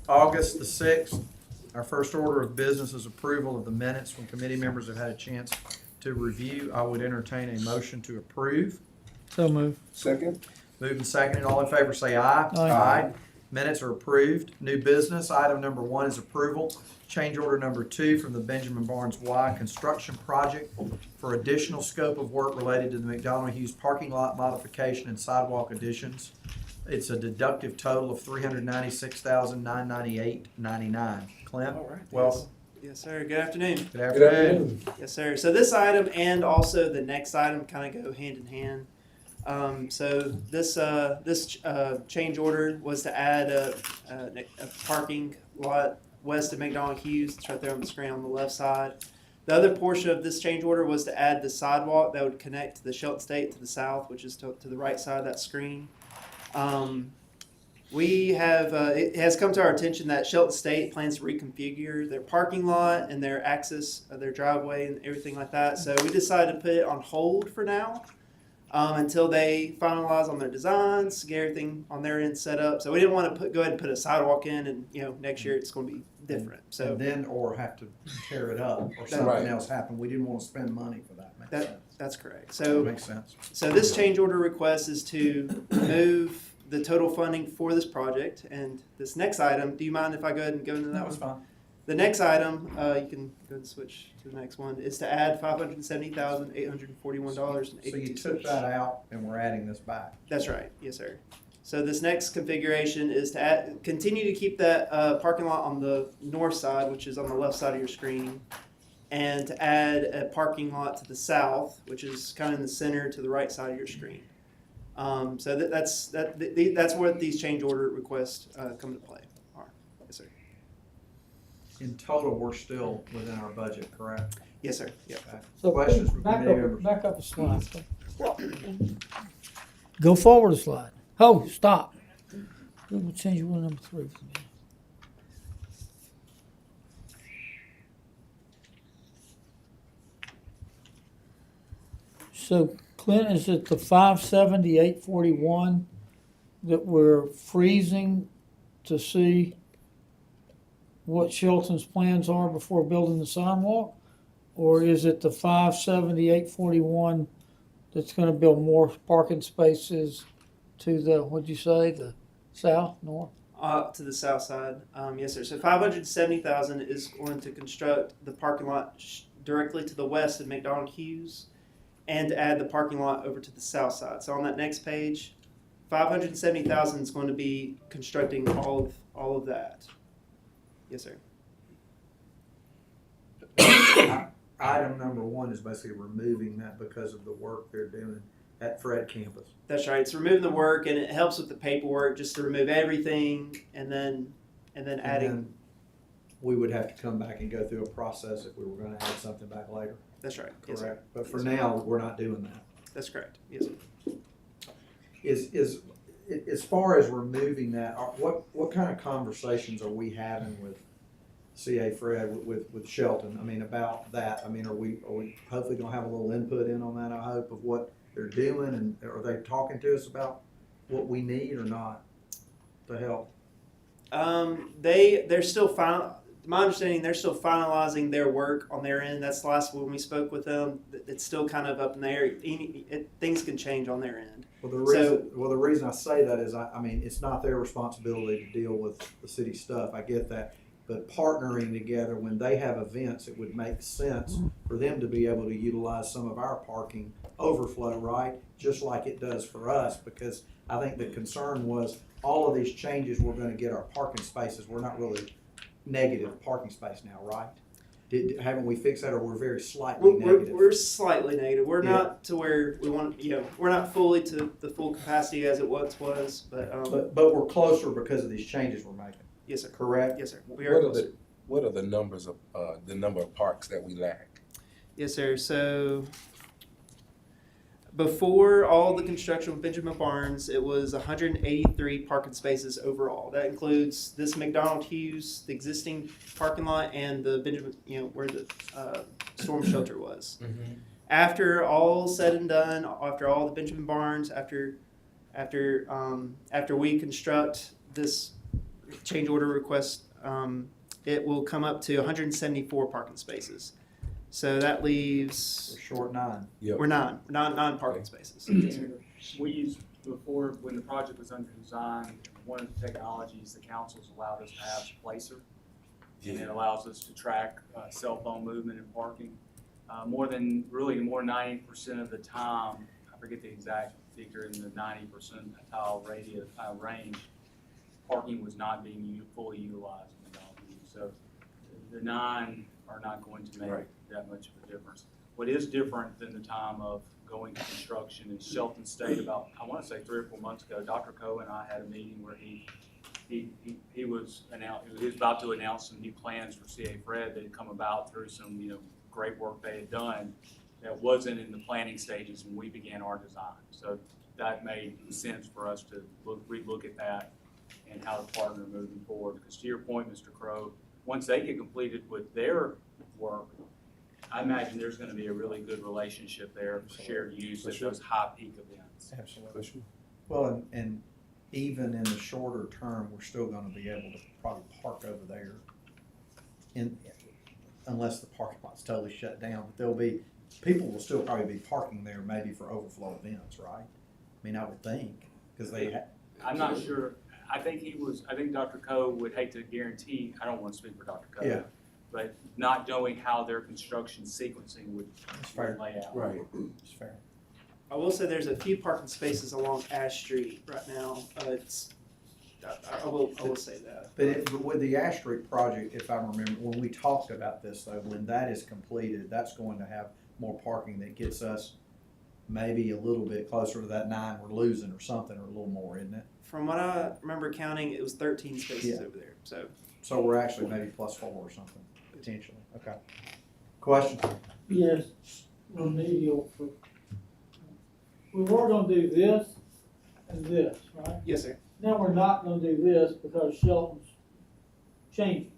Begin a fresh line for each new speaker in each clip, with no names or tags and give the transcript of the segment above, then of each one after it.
August the 6th, our first order of business is approval of the minutes when committee members have had a chance to review. I would entertain a motion to approve.
So move.
Second.
Moved and seconded. All in favor say aye.
Aye.
Minutes are approved. New business, item number 1 is approval. Change order number 2 from the Benjamin Barnes Y construction project for additional scope of work related to the McDonald Hughes parking lot modification and sidewalk additions. It's a deductive total of $396,998.99. Clint,
All right.
welcome.
Yes, sir. Good afternoon.
Good afternoon.
Yes, sir. So this item and also the next item kind of go hand in hand. So this change order was to add a parking lot west of McDonald Hughes. It's right there on the screen on the left side. The other portion of this change order was to add the sidewalk that would connect to the Shelton State to the south, which is to the right side of that screen. We have, it has come to our attention that Shelton State plans to reconfigure their parking lot and their access, their driveway and everything like that. So we decided to put it on hold for now until they finalize on their designs, get everything on their end set up. So we didn't want to go ahead and put a sidewalk in and, next year it's going to be different. So
And then, or have to tear it up or something
Right.
else happen. We didn't want to spend money for that. Makes sense.
that's correct.
That
So
makes sense.
So this change order request is to move the total funding for this project. And this next item, do you mind if I go ahead and go into that
That
one?
was fine.
The next item, you can go ahead and switch to the next one, is to add $570,841.82.
So you took that out and we're adding this back.
That's right, yes, sir. So this next configuration is to continue to keep that parking lot on the north side, which is on the left side of your screen, and to add a parking lot to the south, which is kind of in the center to the right side of your screen. So that's where these change order requests come to play. Yes, sir.
In total, we're still within our budget, correct?
Yes, sir. Yep.
Okay.
So
Questions from
back
committee
up,
members?
back up a slide. Go forward a slide. Oh, stop. We'll change one number 3 for me. So Clint, is it the 578.41 that we're freezing to see what Shelton's plans are before building the sidewalk? Or is it the 578.41 that's gonna build more parking spaces to the, what'd you say, the south, north?
To the south side, yes, sir. So $570,000 is going to construct the parking lot directly to the west of McDonald Hughes, and to add the parking lot over to the south side. So on that next page, $570,000 is going to be constructing all of that. Yes, sir.
Item number 1 is basically removing that because of the work they're doing at Fred campus.
That's right. It's removing the work, and it helps with the paperwork just to remove everything, and then adding.
And then we would have to come back and go through a process if we were gonna add something back later.
That's right. Yes, sir.
Correct. But for
Yes, sir.
now, we're not doing that.
That's correct. Yes, sir.
Is as far as removing that, what kind of conversations are we having with CA Fred, with Shelton? I mean, about that. I mean, are we hopefully gonna have a little input in on that, I hope, of what they're doing, and are they talking to us about what we need or not to help?
They're still my understanding, they're still finalizing their work on their end. That's the last when we spoke with them. It's still kind of up in the air. Things can change on their end.
Well, the reason I say that is, I mean, it's not their responsibility to deal with the city stuff. I get that. But partnering together, when they have events, it would make sense for them to be able to utilize some of our parking overflow, right? Just like it does for us, because I think the concern was all of these changes, we're gonna get our parking spaces. We're not really negative parking space now, right? Haven't we fixed that, or we're very slightly negative?
We're slightly negative. We're
Yeah.
not to where we want. We're not fully to the full capacity as it once was. But
we're closer because of these changes we're making.
yes, sir.
Correct?
Yes, sir. We are closer.
What are the numbers of the number of parks that we lack?
Yes, sir. So before all the construction with Benjamin Barnes, it was 183 parking spaces overall. That includes this McDonald Hughes, the existing parking lot, and the Benjamin, where the storm shelter was.
Mm-hmm.
After all said and done, after all the Benjamin Barnes, after we construct this change order request, it will come up to 174 parking spaces. So that leaves,
We're short 9.
we're nine parking spaces.
We used, before, when the project was under design, one of the technologies the council's allowed us to have is Placer. And it allows us to track cell phone movement and parking. More than 90% of the time, I forget the exact figure, in the 90 percentile range, parking was not being fully utilized in the Bellevue. So the 9 are not going to make that much of a difference. What is different than the time of going to construction is Shelton State. About, I want to say 3 or 4 months ago, Dr. Coe and I had a meeting where he was about to announce some new plans for CA Fred that had come about through some great work they had done that wasn't in the planning stages when we began our design. So that made sense for us to relook at that and how to partner moving forward. Because to your point, Mr. Crow, once they get completed with their work, I imagine there's going to be a really good relationship there for shared use at those high peak events.
Absolutely. Well, and even in the shorter term, we're still gonna be able to probably park over there unless the parking lot's totally shut down, but people will still probably be parking there maybe for overflow events, right? I mean, I would think, because
I'm not sure. I think Dr. Coe would hate to guarantee, I don't want to speak for Dr. Coe.
Yeah.
But not knowing how their construction sequencing would lay out.
Right.
It's fair.
I will say there's a few parking spaces along Ash Street right now. I will say that.
But with the Ash Street project, if I remember, when we talked about this though, when that is completed, that's going to have more parking that gets us maybe a little bit closer to that 9 we're losing or something, or a little more, isn't it?
From what I remember counting, it was 13 spaces
Yeah.
over there.
So we're actually maybe +4 or something, potentially. Okay. Question?
Yes, remedial for, we were gonna do this and this, right?
Yes, sir.
Now we're not gonna do this because Shelton's changing.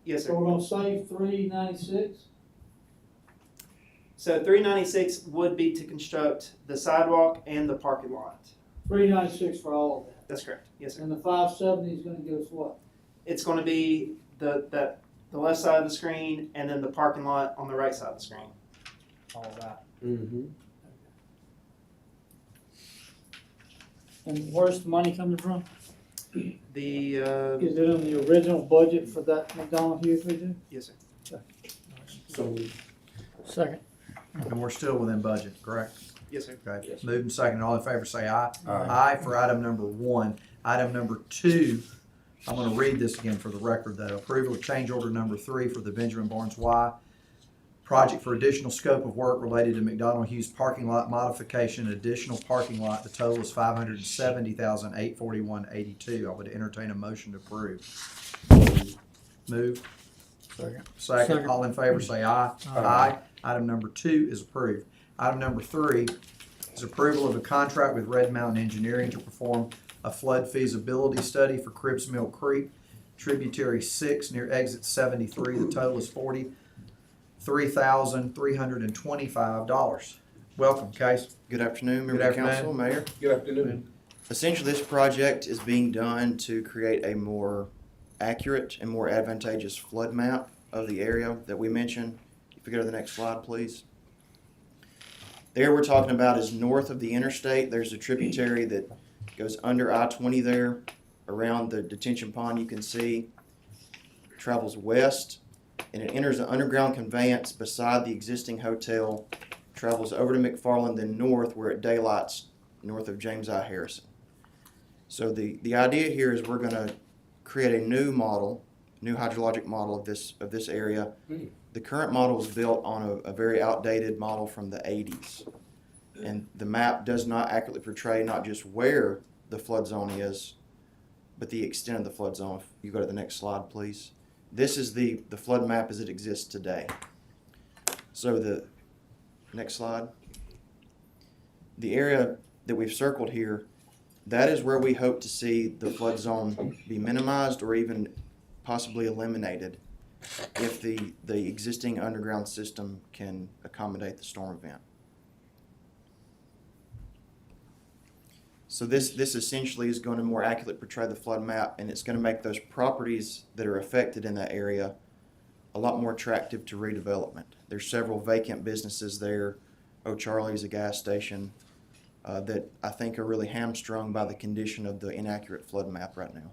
Yes,
So
sir.
we're gonna save 396.
So 396 would be to construct the sidewalk and the parking lot.
396 for all of that.
That's correct. Yes, sir.
And the 570 is gonna give us what?
It's going to be the left side of the screen and then the parking lot on the right side of the screen.
All of that.
Mm-hmm.
And where's the money coming from?
The
Is it in the original budget for that McDonald Hughes we did?
yes, sir.
So
Second.
And we're still within budget, correct?
Yes, sir.
Okay. Moved and seconded. All in favor say aye.
Aye.
Aye for item number 1. Item number 2, I'm going to read this again for the record, though. Approval of change order number 3 for the Benjamin Barnes Y project for additional scope of work related to McDonald Hughes parking lot modification, additional parking lot. The total is $570,841.82. I would entertain a motion to approve. Move. Second.
Second.
All in favor say aye. Aye. Item number 2 is approved. Item number 3 is approval of a contract with Red Mountain Engineering to perform a flood feasibility study for Cribbs Mill Creek, tributary 6 near exit 73. The total is $43,325. Welcome, Case.
Good afternoon,
Good
members of
afternoon.
council, mayor.
Good afternoon.
Essentially, this project is being done to create a more accurate and more advantageous flood map of the area that we mentioned. If we go to the next slide, please. The area we're talking about is north of the interstate. There's a tributary that goes under I-20 there, around the detention pond you can see, travels west, and it enters an underground conveyance beside the existing hotel, travels over to McFarland, then north where it daylights north of James I. Harrison. So the idea here is we're going to create a new model, new hydrologic model of this area. The current model was built on a very outdated model from the 80s. And the map does not accurately portray not just where the flood zone is, but the extent of the flood zone. If you go to the next slide, please. This is the flood map as it exists today. So the next slide. The area that we've circled here, that is where we hope to see the flood zone be minimized or even possibly eliminated if the existing underground system can accommodate the storm event. So this essentially is going to more accurately portray the flood map, and it's going to make those properties that are affected in that area a lot more attractive to redevelopment. There's several vacant businesses there. O'Charlie's, a gas station, that I think are really hamstrung by the condition of the inaccurate flood map right now.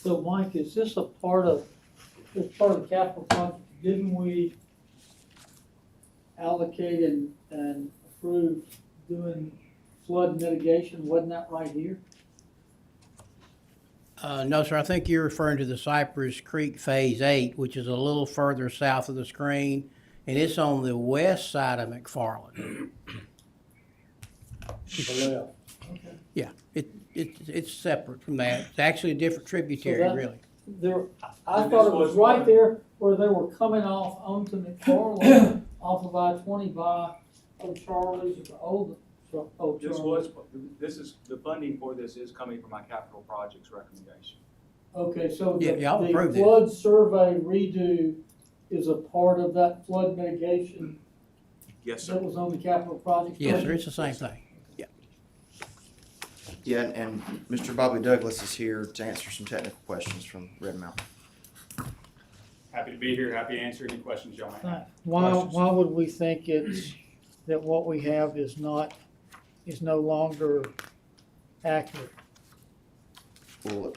So Mike, is this part of the capital project? Didn't we allocate and approve doing flood mitigation? Wasn't that right here?
No, sir, I think you're referring to the Cypress Creek Phase 8, which is a little further south of the screen, and it's on the west side of McFarland.
Okay.
Yeah, it's separate from that. It's actually a different tributary,
that-
really.
There, I thought it was right there where they were coming off onto McFarland, off of I-20 by O'Charlie's, or the old O'Charlie's.
The funding for this is coming from my capital projects recommendation.
Okay, so
Yeah, I'll approve
the
this.
flood survey redo is a part of that flood mitigation
Yes,
that was on the capital project?
Yes, sir, it's the same thing.
Yeah, and Mr. Bobby Douglas is here to answer some technical questions from Red Mountain.
Happy to be here, happy to answer any questions y'all might have.
Why would we think that what we have is no longer accurate?
Well,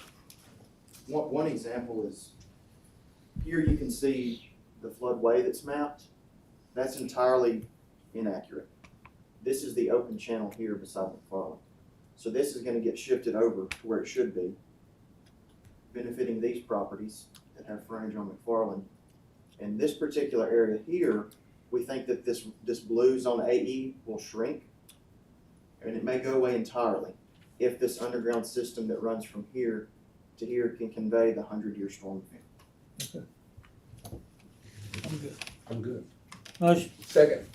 one example is, here you can see the floodway that's mapped. That's entirely inaccurate. This is the open channel here beside McFarland. So this is gonna get shifted over to where it should be, benefiting these properties that have frontage on McFarland. And this particular area here, we think that this blue zone AE will shrink, and it may go away entirely if this underground system that runs from here to here can convey the 100-year storm event.
I'm good.
I'm good.
Motion.
Second.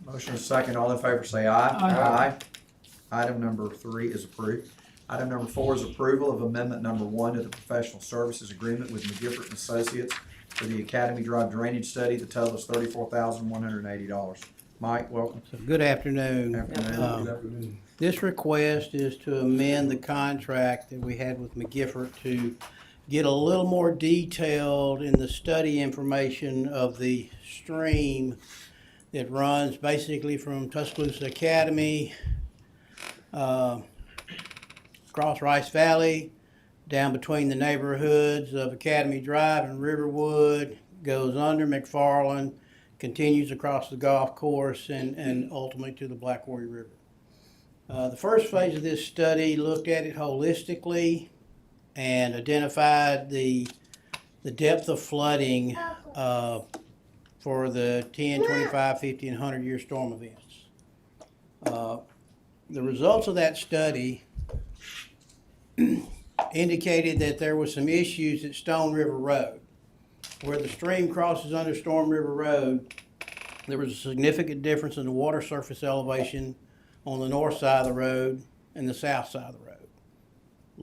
Motion is second. All in favor say aye.
Aye.
Item number 3 is approved. Item number 4 is approval of amendment number 1 to the professional services agreement with McGiffert and Associates for the Academy Drive drainage study. The total is $34,180. Mike, welcome.
So, good afternoon.
Afternoon.
Good afternoon.
This request is to amend the contract that we had with McGiffert to get a little more detailed in the study information of the stream that runs basically from Tuscaloosa Academy, across Rice Valley, down between the neighborhoods of Academy Drive and Riverwood, goes under McFarland, continues across the golf course, and ultimately to the Black Warrior River. The first phase of this study looked at it holistically and identified the depth of flooding for the 10, 25, 50, and 100-year storm events. The results of that study indicated that there were some issues at Stone River Road. Where the stream crosses under Storm River Road, there was a significant difference in the water surface elevation on the north side of the road and the south side of the road.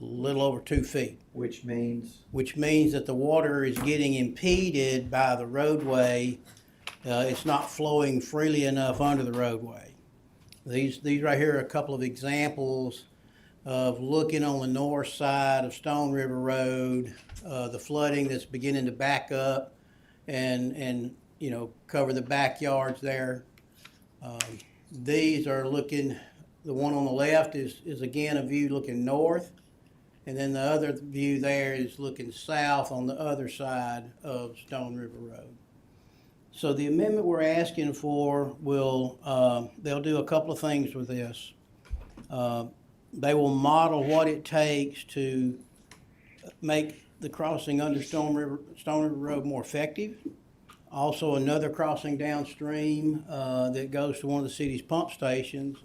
A little over 2 feet.
Which means?
Which means that the water is getting impeded by the roadway. It's not flowing freely enough under the roadway. These right here are a couple of examples of looking on the north side of Stone River Road, the flooding that's beginning to back up and cover the backyards there. These are looking, the one on the left is again a view looking north, and then the other view there is looking south on the other side of Stone River Road. So the amendment we're asking for they'll do a couple of things with this. They will model what it takes to make the crossing under Stone River Road more effective. Also another crossing downstream that goes to one of the city's pump stations.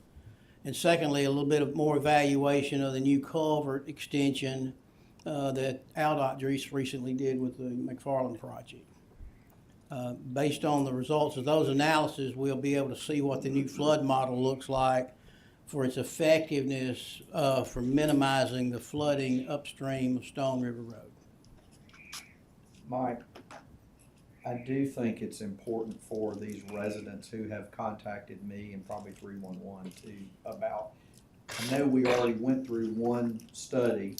And secondly, a little bit of more evaluation of the new culvert extension that AlDOT recently did with the McFarland project. Based on the results of those analyses, we'll be able to see what the new flood model looks like for its effectiveness for minimizing the flooding upstream of Stone River Road.
Mike, I do think it's important for these residents who have contacted me and probably 311 too about, I know we already went through one study.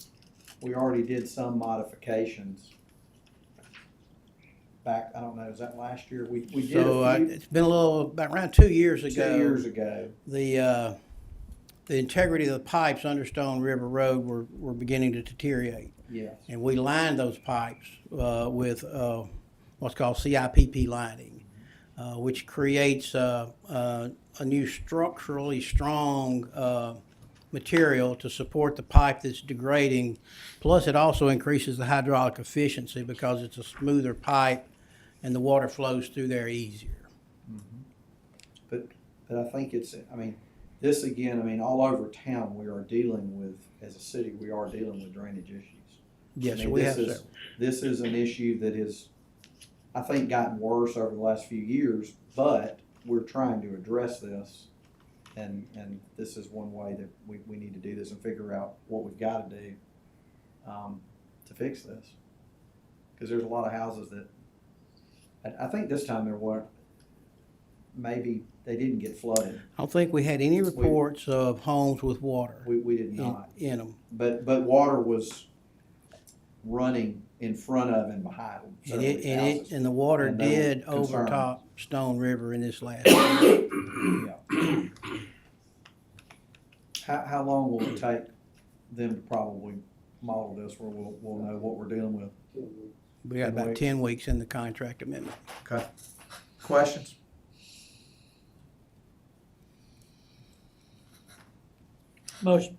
We already did some modifications back, I don't know, is that last year? We did
So
a few,
it's been a little, about around 2 years
2
ago.
years ago.
The integrity of the pipes under Stone River Road were beginning to deteriorate.
Yes.
And we lined those pipes with what's called CIPP lining, which creates a new structurally strong material to support the pipe that's degrading. Plus, it also increases the hydraulic efficiency because it's a smoother pipe and the water flows through there easier.
But I think it's, I mean, this again, I mean, all over town, we are dealing with, as a city, we are dealing with drainage issues.
Yes,
I mean,
we
this
have
is-
several.
This is an issue that is, I think, gotten worse over the last few years, but we're trying to address this. And this is one way that we need to do this and figure out what we've got to do to fix this. Because there's a lot of houses that, I think this time there weren't, maybe they didn't get flooded.
I don't think we had any reports of homes with water
We did not.
in them.
But water was running in front of and behind several of these houses.
And the water
And they were
did
concerned.
overtop Stone River in this last year.
Yeah. How long will it take them to probably model this where we'll know what we're dealing with?
We got about 10 weeks in the contract amendment.
Okay. Questions?
Motion.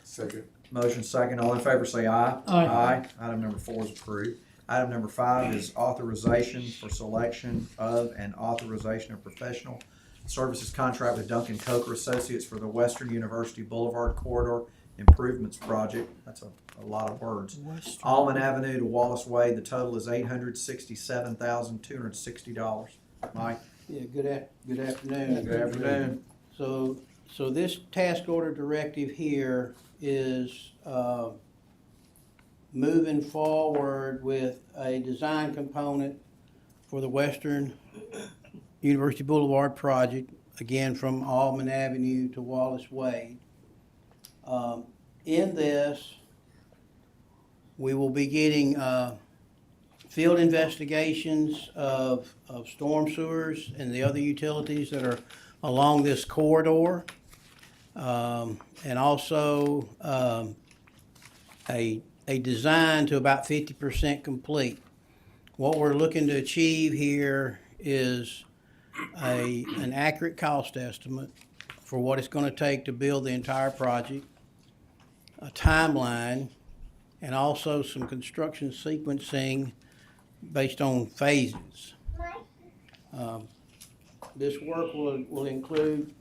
Second.
Motion second. All in favor say aye.
Aye.
Item number 4 is approved. Item number 5 is authorization for selection of and authorization of professional services contract with Duncan Coker Associates for the Western University Boulevard Corridor Improvements Project. That's a lot of words. Alman Avenue to Wallace Way. The total is $867,260. Mike?
Yeah, good afternoon.
Good afternoon.
So this task order directive here is moving forward with a design component for the Western University Boulevard project, again from Alman Avenue to Wallace Way. In this, we will be getting field investigations of storm sewers and the other utilities that are along this corridor. And also a design to about 50% complete. What we're looking to achieve here is an accurate cost estimate for what it's going to take to build the entire project, a timeline, and also some construction sequencing based on phases. This work will include,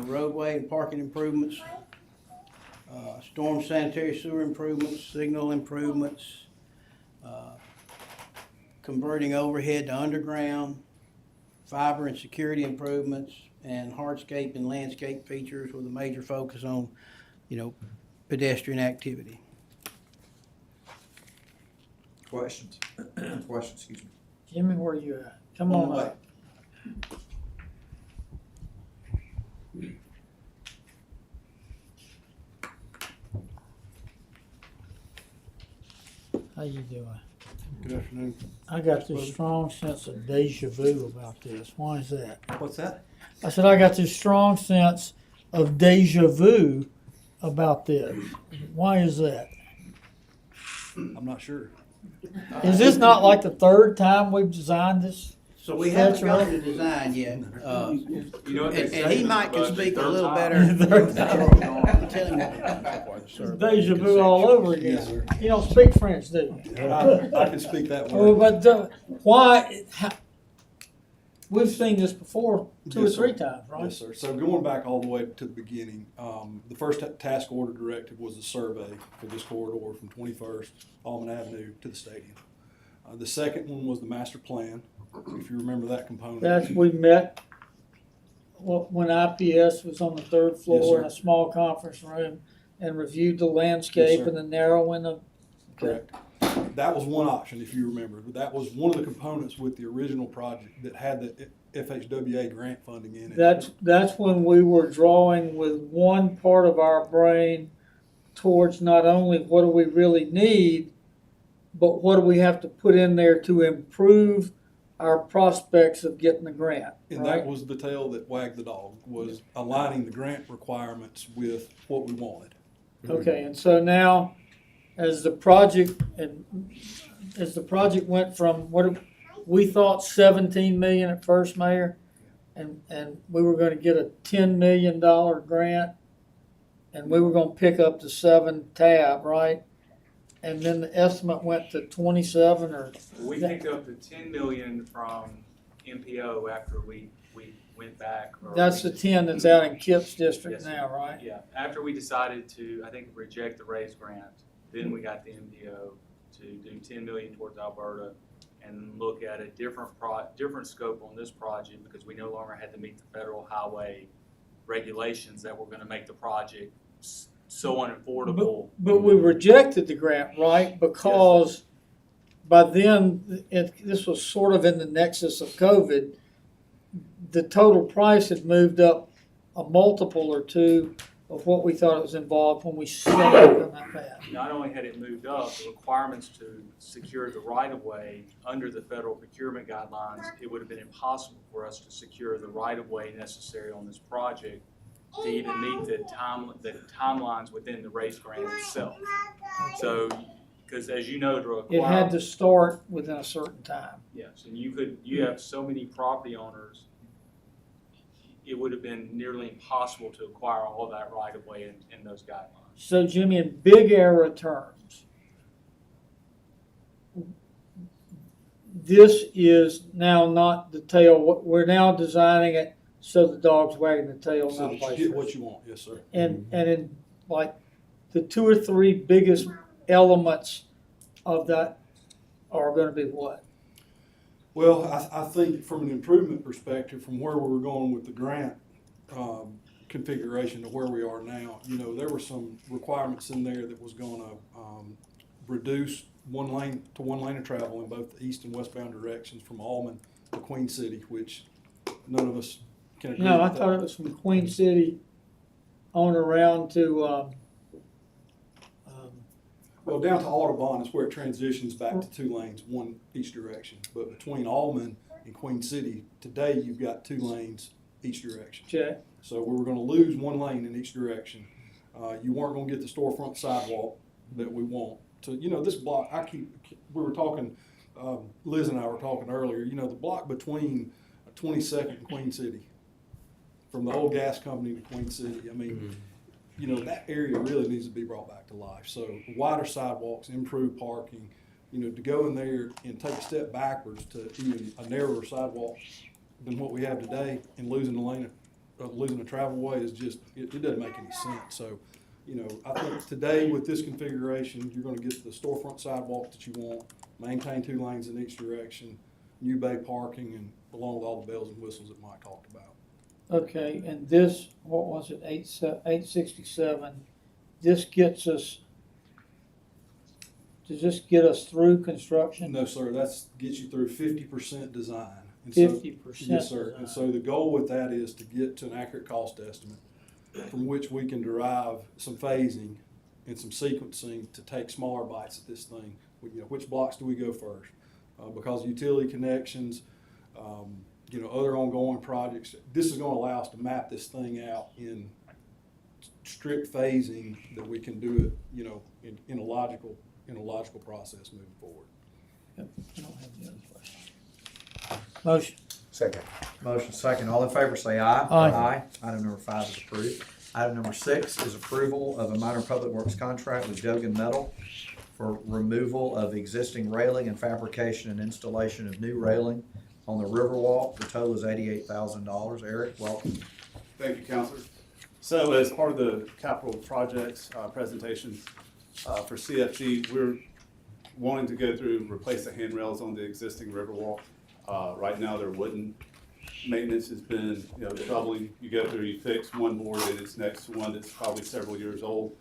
roadway and parking improvements, storm sanitary sewer improvements, signal improvements, converting overhead to underground, fiber and security improvements, and hardscape and landscape features with a major focus on, pedestrian activity.
Questions? Questions, excuse me.
Jimmy, where you at? Come on up. How you doing?
Good afternoon.
I got this strong sense of deja vu about this. Why is that?
What's that?
I said I got this strong sense of deja vu about this. Why is that?
I'm not sure.
Is this not like the third time we've designed this?
So we haven't
That's
gone to design yet.
You know what they
And
say
he
in
might
the
can
budget,
speak a
third
little
time.
better. Tell him
It's deja vu all over again. You don't speak French, do you?
I can speak that
Oh,
word.
but why? We've seen this before two or
Yes, sir.
three times, right?
Yes, sir. So going back all the way to the beginning, the first task order directive was a survey for this corridor from 21st Alman Avenue to the stadium. The second one was the master plan, if you remember that component.
That's, we met when IPS was on the third
Yes,
floor
sir.
in a small conference room and reviewed the landscape
Yes, sir.
and the narrowing of.
Correct. That was one option, if you remember. That was one of the components with the original project that had the FHWA grant funding in it.
That's when we were drawing with one part of our brain towards not only what do we really need, but what do we have to put in there to improve our prospects of getting the grant,
And
right?
that was the tail that wagged the dog, was aligning the grant requirements with what we wanted.
Okay, and so now, as the project went from we thought 17 million at first, Mayor, and we were gonna get a $10 million grant, and we were gonna pick up the 7 tab, right? And then the estimate went to 27 or,
We picked up the 10 million from MPO after we went back.
that's the 10 that's out in Kip's district
Yes, sir.
now, right?
Yeah, after we decided to, I think, reject the raise grant, then we got the MPO to do 10 million towards Alberta and look at a different scope on this project because we no longer had to meet the federal highway regulations that were gonna make the project so unaffordable.
But we rejected the grant, right? Because by then, this was sort of in the nexus of COVID. The total price had moved up a multiple or two of what we thought it was involved when we set up on that path.
Not only had it moved up, the requirements to secure the right-of-way under the federal procurement guidelines, it would have been impossible for us to secure the right-of-way necessary on this project to even meet the timelines within the race grant itself. So, because as you know, to
It
acquire.
had to start within a certain time.
Yes, and you have so many property owners, it would have been nearly impossible to acquire all that right-of-way in those guidelines.
So Jimmy, in big era terms, this is now not the tail, we're now designing it so the dog's wagging the tail,
So
not
that you
vice
get
versa.
what you want, yes, sir.
And in like the 2 or 3 biggest elements of that are gonna be what?
Well, I think from an improvement perspective, from where we were going with the grant configuration to where we are now, there were some requirements in there that was gonna reduce one lane of travel in both the east and westbound directions from Allman to Queen City, which none of us can agree with
No, I
that.
thought it was from Queen City on around to,
Well, down to Audubon is where it transitions back to 2 lanes, one each direction. But between Allman and Queen City, today you've got 2 lanes each direction.
check.
So we were gonna lose 1 lane in each direction. You weren't gonna get the storefront sidewalk that we want. So, this block, we were talking, Liz and I were talking earlier, the block between 22nd and Queen City, from the old gas company to Queen City, I mean, that area really needs to be brought back to life. So wider sidewalks, improved parking, to go in there and take a step backwards to even a narrower sidewalk than what we have today and losing a travel way is just, it doesn't make any sense. So, I think today with this configuration, you're gonna get the storefront sidewalk that you want, maintain 2 lanes in each direction, new bay parking, and along with all the bells and whistles that Mike talked about.
Okay, and this, what was it, 867, this gets us, does this get us through construction?
No, sir, gets you through 50% design. And
50%?
Yes, sir. And so the goal with that is to get to an accurate cost estimate from which we can derive some phasing and some sequencing to take smaller bites at this thing. Which blocks do we go first? Because utility connections, other ongoing projects, this is gonna allow us to map this thing out in strict phasing that we can do it, in a logical process moving forward.
Yep, I don't have the other question. Motion.
Second.
Motion second. All in favor say aye.
Aye.
Item number 5 is approved. Item number 6 is approval of a minor public works contract with Dogan Metal for removal of existing railing and fabrication and installation of new railing on the Riverwalk. The total is $88,000. Eric, welcome.
Thank you, Counselor. So as part of the capital projects presentation for CFG, we're wanting to go through and replace the handrails on the existing Riverwalk. Right now, they're wooden. Maintenance has been, troubling. You go through, you fix one board, and it's next to one that's probably several years old.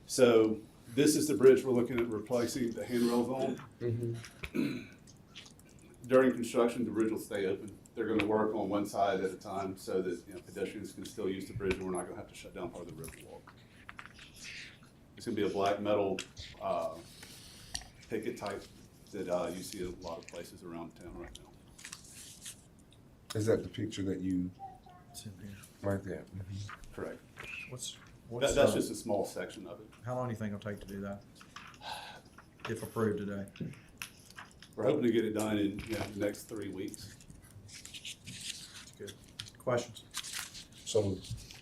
So This is the bridge we're looking at replacing the handrails on. During construction, the bridge will stay open. They're gonna work on one side at a time so that, you know, pedestrians can still use the bridge and we're not gonna have to shut down part of the Riverwalk. It's gonna be a black metal, picket type that, you see a lot of places around town right now.
Is that the picture that you,
It's in here.
right there?
Correct.
What's
That's just a small section of it.
how long do you think it'll take to do that? If approved today?
We're hoping to get it done in, you know, the next 3 weeks.
Good. Questions?
So,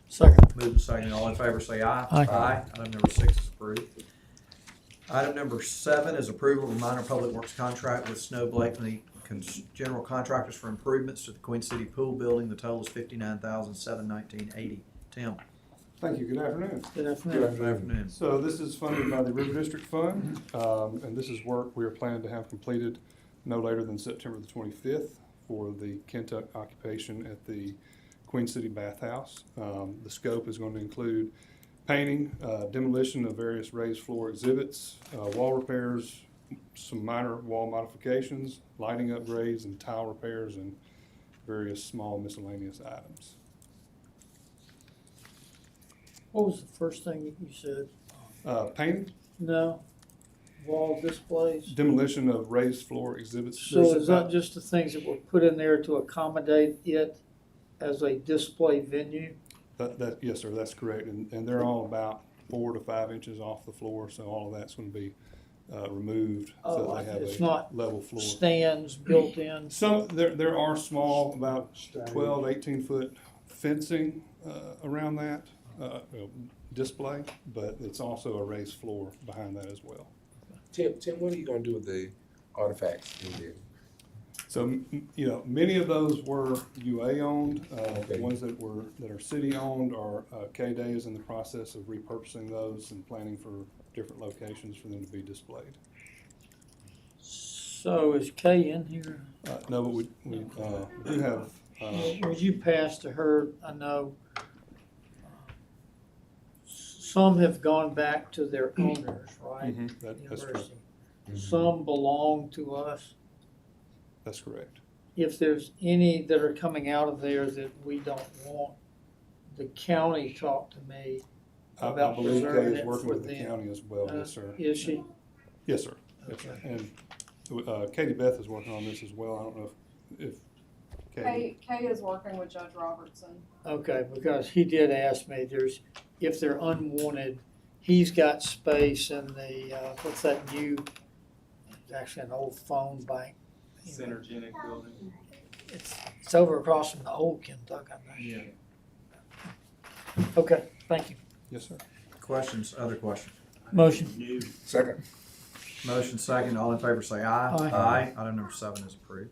Second.
Move to second. All in favor, say aye.
Aye.
Item number 6 is approved. Item number 7 is approval of a minor public works contract with Snow Blakely General Contractors for improvements to the Queen City Pool Building. The total is $59,719.80. Tim?
Thank you, good afternoon.
Good afternoon.
Good afternoon.
So this is funded by the River District Fund, and this is work we are planning to have completed no later than September the 25th for the Kentuck occupation at the Queen City Bathhouse. The scope is going to include painting, demolition of various raised floor exhibits, wall repairs, some minor wall modifications, lighting upgrades, and tile repairs, and various small miscellaneous items.
What was the first thing that you said?
Painting,
No, wall displays.
demolition of raised floor exhibits.
So
There's
is that
about-
just the things that were put in there to accommodate it as a display venue?
Yes, sir, that's correct, and they're all about 4 to 5 inches off the floor, so all of that's gonna be, removed,
Oh,
so they have
it's
a
not
level floor.
Stands built in?
Some, there are small, about 12, 18-foot fencing, around that, display, but it's also a raised floor behind that as well.
Tim, what are you gonna do with the artifacts in there?
So, many of those were UA owned. The
Okay.
ones that are city owned are, K-Day is in the process of repurposing those and planning for different locations for them to be displayed.
So is Kay in here?
No, but we do have,
Would you pass to her? I know some have gone back to their owners, right?
that's true.
University. Some belong to us.
That's correct.
If there's any that are coming out of there that we don't want, the county talked to me
I
about
believe Kay
preserving
is
it
working
for
with the
them.
county as well, yes, sir.
Is she?
Yes, sir. Yes, sir.
Okay.
And Katie Beth is working on this as well. I don't know if Katie.
Kay is working with Judge Robertson.
Okay, because he did ask me, if they're unwanted, he's got space in the, what's that new, it's actually an old phone bank.
Synergenic building.
It's over across from the old Kentucky, I think. Yeah. Okay, thank you.
Yes, sir.
Questions, other questions?
Motion.
Second.
Motion second, all in favor say aye.
Aye.
Item number 7 is approved.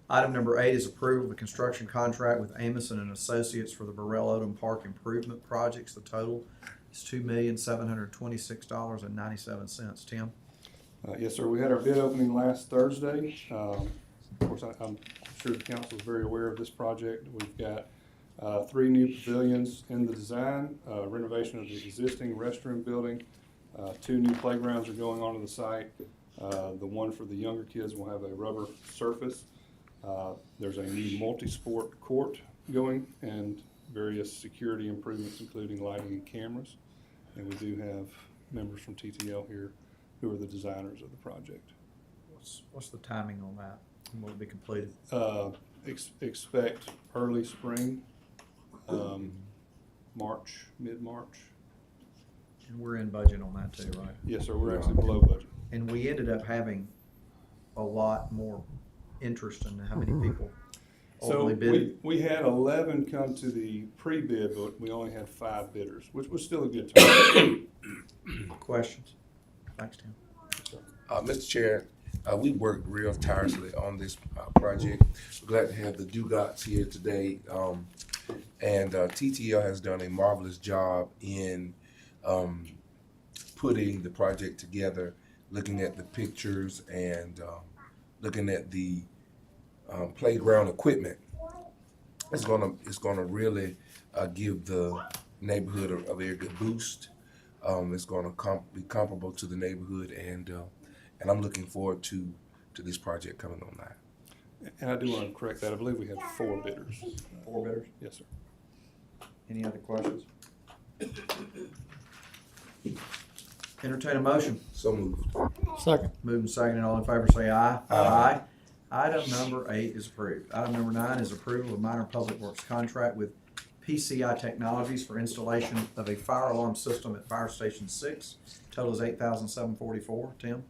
Item number 8 is approval of a construction contract with Amison and Associates for the Burrell Odom Park Improvement Projects. The total is $2,726.97. Tim?
Yes, sir. We had our bid opening last Thursday. Of course, I'm sure the council is very aware of this project. We've got 3 new pavilions in the design, renovation of the existing restroom building. 2 new playgrounds are going onto the site. The one for the younger kids will have a rubber surface. There's a new multi-sport court going and various security improvements, including lighting and cameras. And we do have members from TTL here who are the designers of the project.
What's the timing on that? When will it be completed?
Expect early spring, March, mid-March.
And we're in budget on that too, right?
Yes, sir, we're actually below budget.
And we ended up having a lot more interest in how many people
So
ultimately bid.
we had 11 come to the pre-bid, but we only had 5 bidders, which was still a good turnout.
Questions? Thanks, Tim.
Mr. Chair, we worked real tirelessly on this project. We're glad to have the Dugats here today. And TTL has done a marvelous job in putting the project together, looking at the pictures and looking at the playground equipment. It's gonna really give the neighborhood a very good boost. It's gonna be comparable to the neighborhood, and I'm looking forward to this project coming online.
And I do want to correct that. I believe we had 4 bidders.
4 bidders.
Yes, sir.
Any other questions? Entertain a motion.
So moved.
Second.
Moving second, all in favor say aye.
Aye.
Item number 8 is approved. Item number 9 is approval of minor public works contract with PCI Technologies for installation of a fire alarm system at Fire Station 6. Total is $8,744. Tim?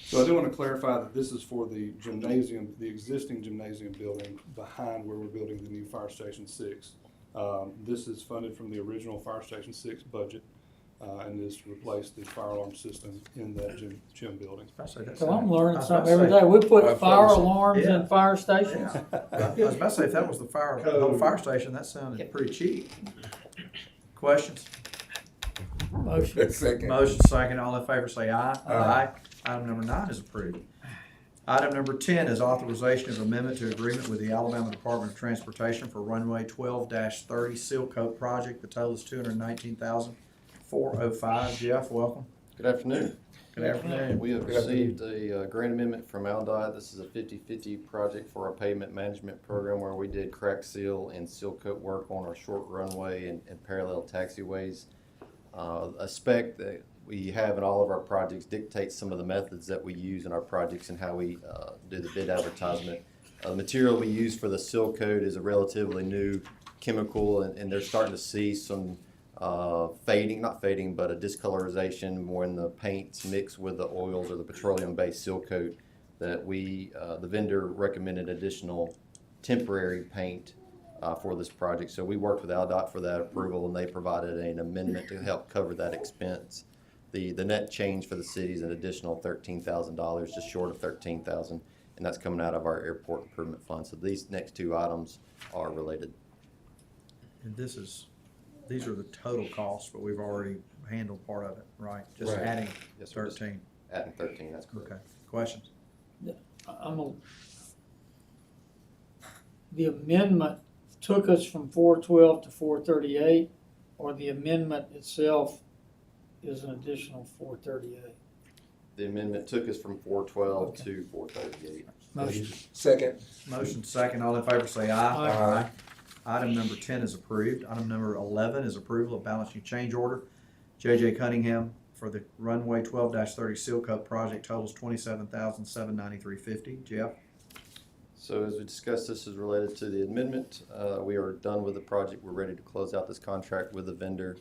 So I do want to clarify that this is for the gymnasium, the existing gymnasium building behind where we're building the new Fire Station 6. This is funded from the original Fire Station 6 budget, and is to replace the fire alarm system in that gym building.
So I'm learning something every day. We put fire alarms
Yeah.
in fire stations.
I was about to say, if that was the whole fire station, that sounded pretty cheap. Questions?
Motion.
Second.
Motion second, all in favor say aye. Aye. Item number 9 is approved. Item number 10 is authorization of amendment to agreement with the Alabama Department of Transportation for runway 12-30 seal coat project. The total is $219,405. Jeff, welcome.
Good afternoon.
Good afternoon.
We have received a grant amendment from AlDOT. This is a 50/50 project for our pavement management program where we did crack seal and seal coat work on our short runway and parallel taxiways. A spec that we have in all of our projects dictates some of the methods that we use in our projects and how we do the bid advertisement. The material we use for the seal coat is a relatively new chemical, and they're starting to see some fading, not fading, but a discolorization more in the paints mixed with the oils or the petroleum-based seal coat that we, the vendor recommended additional temporary paint for this project. So we worked with AlDOT for that approval, and they provided an amendment to help cover that expense. The net change for the city is an additional $13,000, just short of $13,000, and that's coming out of our airport improvement fund. So these next 2 items are related.
And these are the total costs, but we've already handled part of it, right? Just
Right.
adding
Yes, sir.
13.
Adding 13, that's correct.
Okay. Questions?
The amendment took us from 412 to 438, or the amendment itself is an additional 438?
The amendment took us from 412 to 438.
Motion.
Second.
Motion second, all in favor say aye.
Aye.
Item number 10 is approved. Item number 11 is approval of balancing change order. J.J. Cunningham for the runway 12-30 seal coat project totals $27,793.50. Jeff?
So as we discussed, this is related to the amendment. We are done with the project. We're ready to close out this contract with the vendor.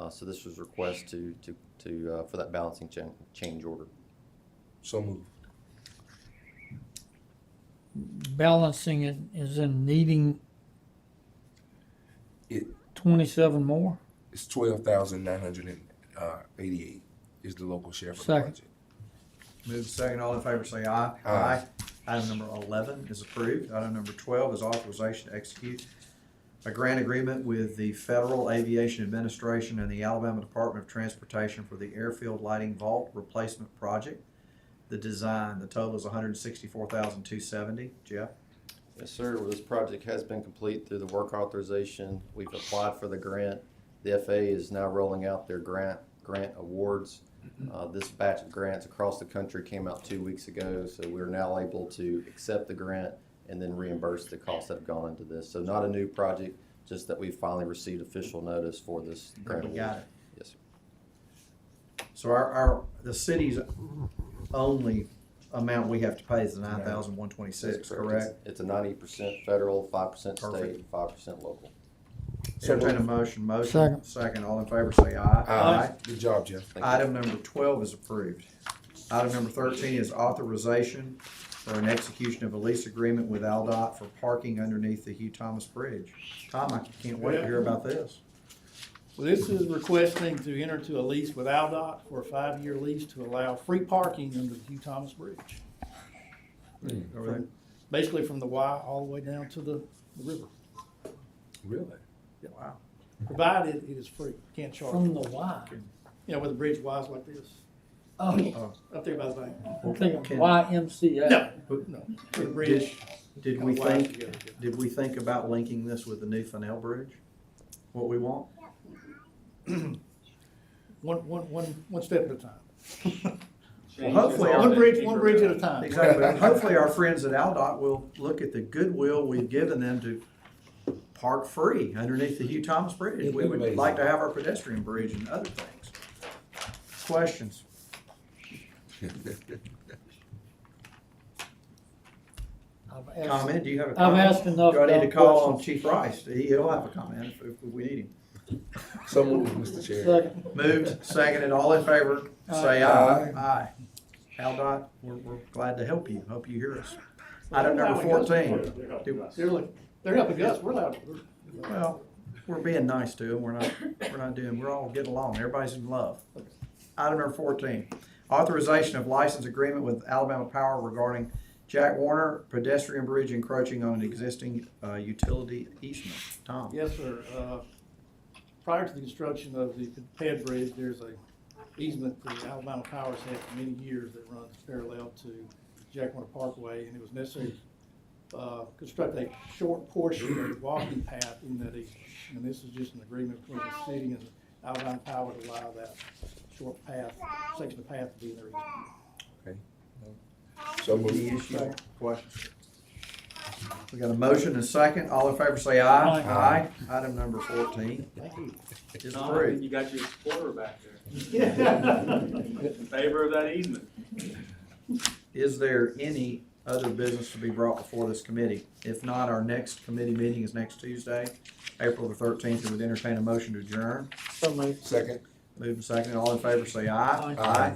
So this was a request for that balancing change order.
So moved.
Balancing it is in needing
It
27 more?
it's $12,988 is the local share for the
Second.
project.
Move second, all in favor say aye.
Aye.
Item number 11 is approved. Item number 12 is authorization to execute a grant agreement with the Federal Aviation Administration and the Alabama Department of Transportation for the airfield lighting vault replacement project. The total is $164,270. Jeff?
Yes, sir. Well, this project has been complete through the work authorization. We've applied for the grant. The FAA is now rolling out their grant awards. This batch of grants across the country came out 2 weeks ago, so we're now able to accept the grant and then reimburse the costs that have gone into this. So not a new project, just that we finally received official notice for this grant award.
Got it.
Yes, sir.
So the city's only amount we have to pay is the $9,126, correct?
It's a 90% federal, 5%
Perfect.
state, and 5% local.
Entertain a motion. Second, all in favor say aye.
Aye. Good job, Jeff.
Thank you.
Item number 12 is approved. Item number 13 is authorization for an execution of a lease agreement with AlDOT for parking underneath the Hugh Thomas Bridge. Tom, I can't wait to hear about this.
Well, this is requesting to enter into a lease with AlDOT for a 5-year lease to allow free parking under the Hugh Thomas Bridge.
Over there.
Basically from the Y all the way down to the river,
Really?
Wow.
provided it is free, can't charge.
From the Y.
You know, where the bridge Y's like this,
Oh,
up there by the bank.
I'm thinking
Can-
YMCA.
No, no, where the bridge.
Did
kinda
we
Y's
think,
together.
did we think about linking this with the new Fennell Bridge? What we want?
one step at a time.
Well, hopefully
One bridge at a time.
Exactly. And hopefully our friends at Aldott will look at the goodwill we've given them to park free underneath the Hugh Thomas Bridge. We would
Amazing.
like to have our pedestrian bridge and other things. Questions?
I've asked-
Comment? Do you have a
I've
comment?
asked enough
Do I need to
about
call on
questions.
Chief Rice? He'll have a comment if we need him.
So moved, Mr. Chair.
Second.
Moved, seconded, all in favor, say aye. Aye. Aldott, we're glad to help you. Hope you hear us. Item number 14.
They're helping us, we're allowed.
Well, we're being nice to them. We're all getting along. Everybody's in love. Item number 14, authorization of license agreement with Alabama Power regarding Jack Warner pedestrian bridge encroaching on an existing utility easement. Tom?
Yes, sir. Prior to the construction of the pad bridge, there's a easement that Alabama Power's had for many years that runs parallel to Jack Warner Parkway, and it was necessary to construct a short portion of the walking path in that easement. And this is just an agreement between the city and Alabama Power to allow that short path, section of path to be in their easement.
So
Any
moved.
issues, questions? We got a motion and a second. All in favor say aye.
Aye.
Item number 14
Thank you.
is
Tom,
approved.
you got your supporter back there. In favor of that easement.
Is there any other business to be brought before this committee? If not, our next committee meeting is next Tuesday, April the 13th, and would entertain a motion to adjourn.
So moved.
Second.
Moving second, all in favor say aye.
Aye.